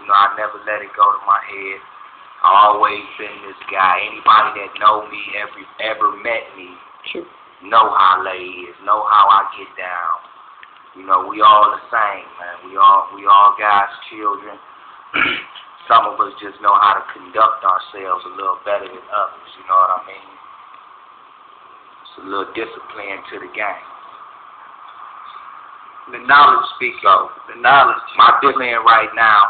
You know, I never let it go to my head. I've always been this guy. Anybody that know me, ever met me, sure, know how Lay is, know how I get down. You know, we all the same, man. We all God's children. Some of us just know how to conduct ourselves a little better than others. You know what I mean? It's a little discipline to the game. The knowledge speaks of. The knowledge. My discipline right now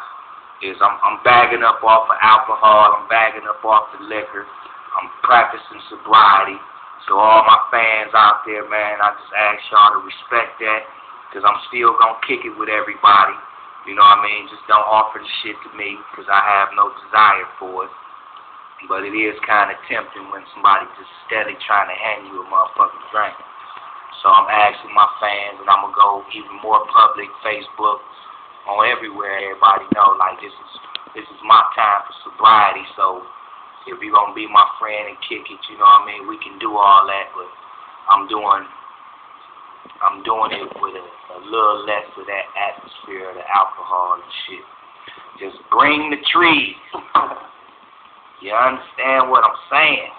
is I'm bagging up off of alcohol. I'm bagging up off the liquor. I'm practicing sobriety. So all my fans out there, man, I just ask y'all to respect that, because I'm still going to kick it with everybody. You know what I mean? Just don't offer the shit to me, because I have no desire for it. But it is kind of tempting when somebody just steady trying to hand you a motherfucking drink. So I'm asking my fans, and I'm going to go even more public, Facebook, on everywhere. Everybody know, like, this is my time for sobriety. So if you're going to be my friend and kick it, you know what I mean, we can do all that. But I'm doing it with a little less of that atmosphere of the alcohol and shit. Just bring the trees. You understand what I'm saying?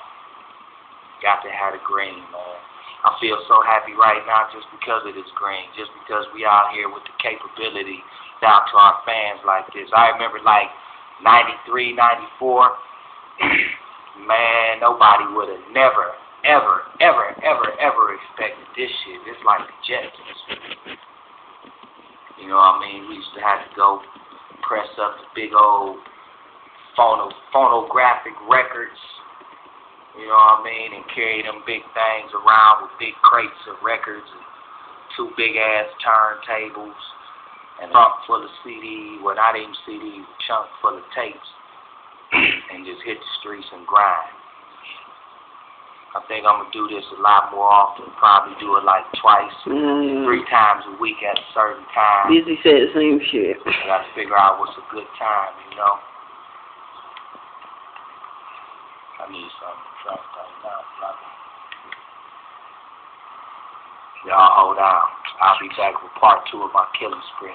Got to have the green, man. I feel so happy right now just because of this green, just because we out here with the capability out to our fans like this. I remember like 93, 94, man, nobody would have never, ever expected this shit. It's like the Jetsons. You know what I mean? We used to have to go press up the big old phonographic records, you know what I mean, and carry them big things around with big crates of records and two big ass turntables and a trunk full of CDs, well not even CDs, a chunk full of tapes, and just hit the streets and grind. I think I'm going to do this a lot more often, probably do it like twice, 3 times a week at a certain time. Busy said the same shit. I got to figure out what's a good time, you know. I need something to drink right now, brother. Y'all hold on. I'll be back with part 2 of my killing spree.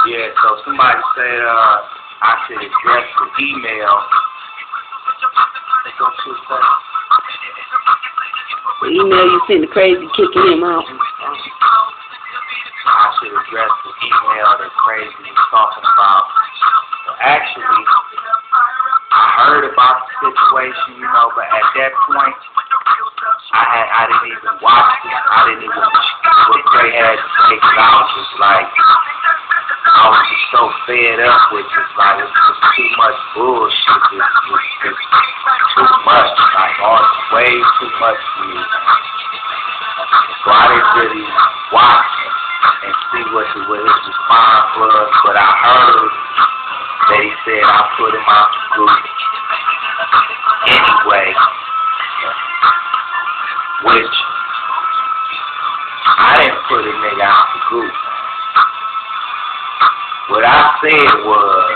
Yeah, so somebody said I should address the email. The email you sent the crazy kicking him out. I should address the email that Crazy was talking about. Well, actually, I heard about the situation, you know, but at that point, I didn't even watch it. I didn't even what Crazy had to say, because I was just like, so fed up with just like it's just too much bullshit. It's too much. Like way too much for me. So I didn't really watch and see what his response was, but I heard that he said I put him out the group anyway, which I didn't put a nigga out the group. What I said was,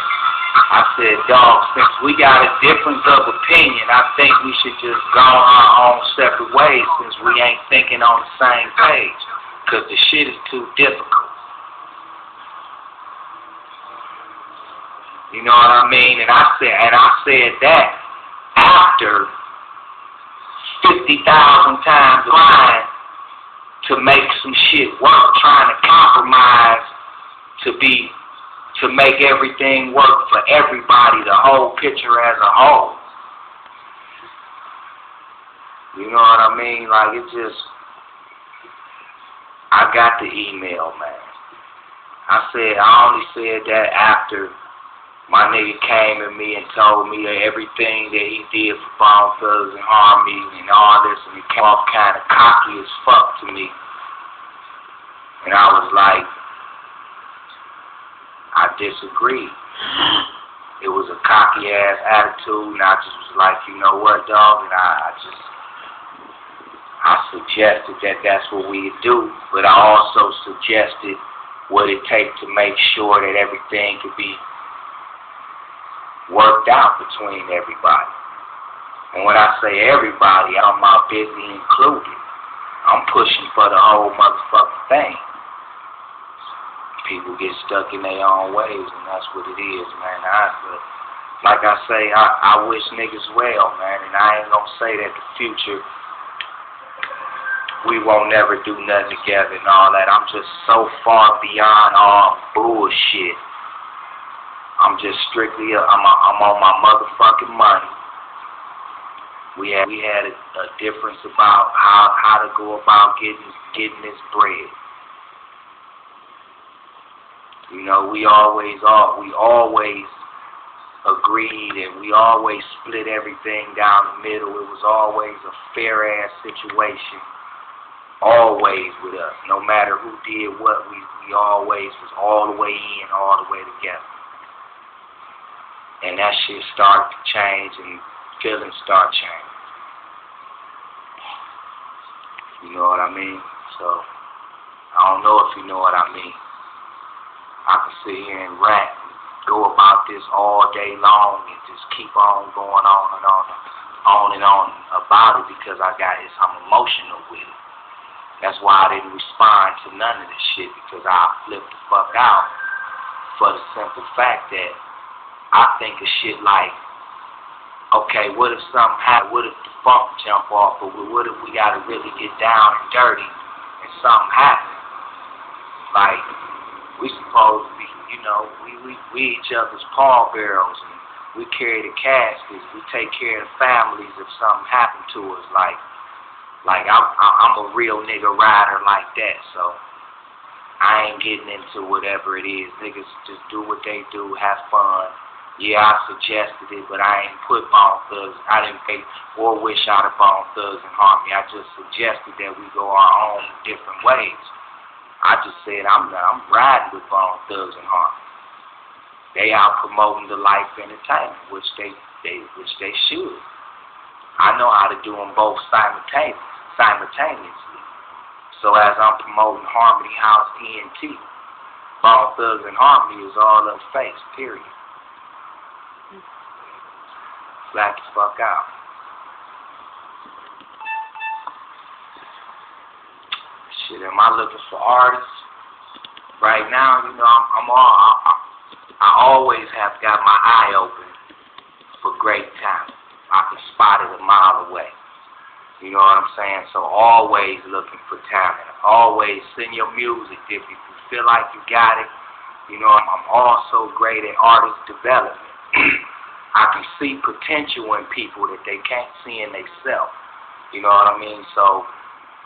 I said, dog, since we got a difference of opinion, I think we should just go our own separate ways since we ain't thinking on the same page. Because the shit is too difficult. You know what I mean? And I said that after 50,000 times trying to make some shit work, trying to compromise to make everything work for everybody, the whole picture as a whole. You know what I mean? Like, it just, I got the email, man. I only said that after my nigga came at me and told me that everything that he did for Bone Thugs and Harmony and all this, and he came off kind of cocky as fuck to me. And I was like, I disagreed. It was a cocky ass attitude, and I just was like, you know what, dog? And I suggested that that's what we do, but I also suggested what it takes to make sure that everything could be worked out between everybody. And when I say everybody, I'm my busy included. I'm pushing for the whole motherfucking thing. People get stuck in their own ways, and that's what it is, man. Like I say, I wish niggas well, man, and I ain't gonna say that the future we won't never do nothing together and all that. I'm just so far beyond all bullshit. I'm just strictly, I'm on my motherfucking money. We had a difference about how to go about getting this bread. You know, we always agreed, and we always split everything down the middle. It was always a fair ass situation. Always with us. No matter who did what, we always was all the way in, all the way together. And that shit started to change, and feelings start changing. You know what I mean? So, I don't know if you know what I mean. I can sit here and rap and go about this all day long and just keep on going on and on about it because I'm emotional with it. That's why I didn't respond to none of this shit, because I flipped the fuck out for the simple fact that I think of shit like, okay, what if something happened? What if the funk jump off? Or what if we gotta really get down and dirty and something happen? Like, we supposed to be, you know, we each other's pallbearers, and we carry the caskets. We take care of the families if something happened to us. Like I'm a real nigga rider like that, so I ain't getting into whatever it is. Niggas just do what they do, have fun. Yeah, I suggested it, but I ain't put Bone Thugs. I didn't pay or wish out of Bone Thugs and Harmony. I just suggested that we go our own different ways. I just said I'm riding with Bone Thugs and Harmony. They out promoting the life entertainment, which they should. I know how to do them both simultaneously. So as I'm promoting Harmony House ENT, Bone Thugs and Harmony is all up face, period. Black as fuck out. Shit, am I looking for artists? Right now, you know, I always have got my eye open for great talent. I can spot it a mile away. You know what I'm saying? So always looking for talent. Always send your music if you feel like you got it. You know, I'm also great at artist development. I can see potential in people that they can't see in themselves. You know what I mean? So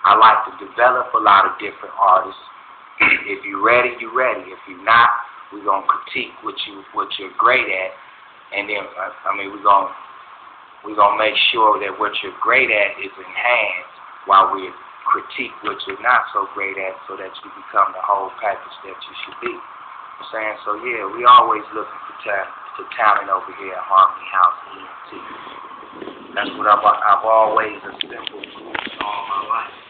I like to develop a lot of different artists. If you're ready, you're ready. If you're not, we're gonna critique what you're great at, and then we're gonna make sure that what you're great at is enhanced while we critique what you're not so great at, so that you become the whole package that you should be. You know what I'm saying? So yeah, we always looking for talent over here at Harmony House ENT. That's what I've always assembled all my life.